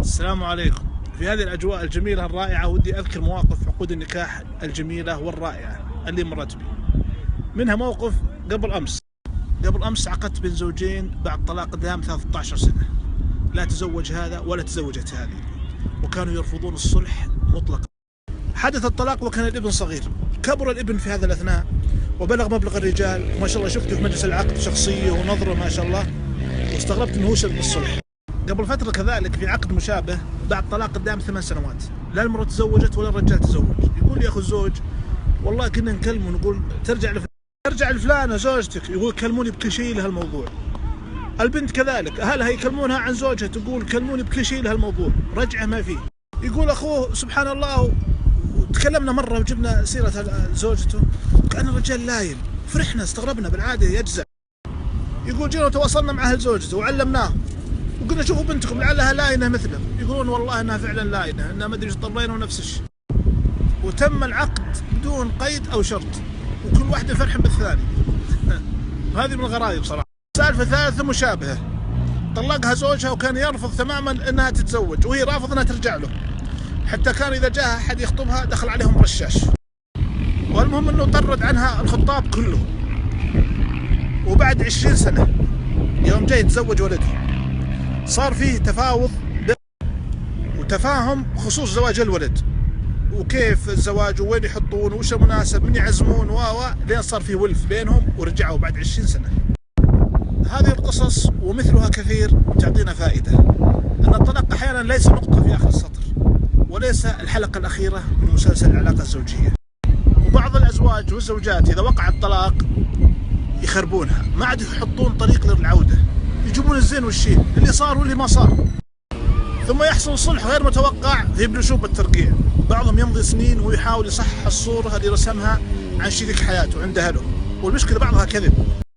السلام عليكم. في هذه الأجواء الجميلة الرائعة ودي أذكر مواقف عقود النكاح الجميلة والرائعة اللي مرت بي. منها موقف قبل أمس عقدت بين زوجين بعد طلاق دام 13 سنة، لا تزوج هذا ولا تزوجت هذه، وكانوا يرفضون الصلح مطلقا. حدث الطلاق وكان الابن صغير، كبر الابن في هذا الأثناء وبلغ مبلغ الرجال، وما شاء الله شفته في مجلس العقد شخصية ونظرة ما شاء الله، واستغربت أنه هو شرط الصلح. قبل فترة كذلك في عقد مشابه بعد طلاق قدام 8 سنوات، لا المرأة تزوجت ولا الرجال تزوج. يقول يا أخو الزوج والله كنا نكلمه نقول ترجع لفلانة زوجتك، يقول كلموني بكل شيء لهالموضوع. البنت كذلك أهلها يكلمونها عن زوجها تقول كلموني بكل شيء لهالموضوع، رجعه ما فيه. يقول أخوه سبحان الله وتكلمنا مرة وجبنا سيرة زوجته كأن الرجال لاين، فرحنا استغربنا بالعادة يجزع. يقول جينا وتواصلنا مع أهل زوجته وعلمناه وقلنا شوفوا بنتكم لعلها لاينة مثله، يقولون والله انها فعلا لاينة، انها ما ادري ايش طلينا ونفس الشيء. وتم العقد بدون قيد او شرط، وكل واحدة فرحة بالثاني. هذه من الغرائب صراحة. سالفة ثالثة مشابهة، طلقها زوجها وكان يرفض تماما انها تتزوج، وهي رافضة انها ترجع له، حتى كان اذا جاء احد يخطبها دخل عليهم رشاش. والمهم انه طرد عنها الخطاب كله. وبعد 20 سنة يوم جاي يتزوج ولده صار فيه تفاوض وتفاهم بخصوص زواج الولد، وكيف الزواج وين يحطون وش المناسب من يعزمون لين صار فيه ولف بينهم ورجعوا بعد 20 سنة. هذه القصص ومثلها كثير تعطينا فائدة أن الطلاق أحيانا ليس نقطة في آخر السطر، وليس الحلقة الأخيرة من مسلسل العلاقة الزوجية. وبعض الأزواج والزوجات إذا وقع الطلاق يخربونها، ما عاد يحطون طريق للعودة، يجيبون الزين والشين اللي صار واللي ما صار، ثم يحصل صلح غير متوقع في بنشوب الترقيع. بعضهم يمضي سنين ويحاول يصحح الصورة اللي رسمها عن شريك حياته عند أهله، والمشكلة بعضها كذب.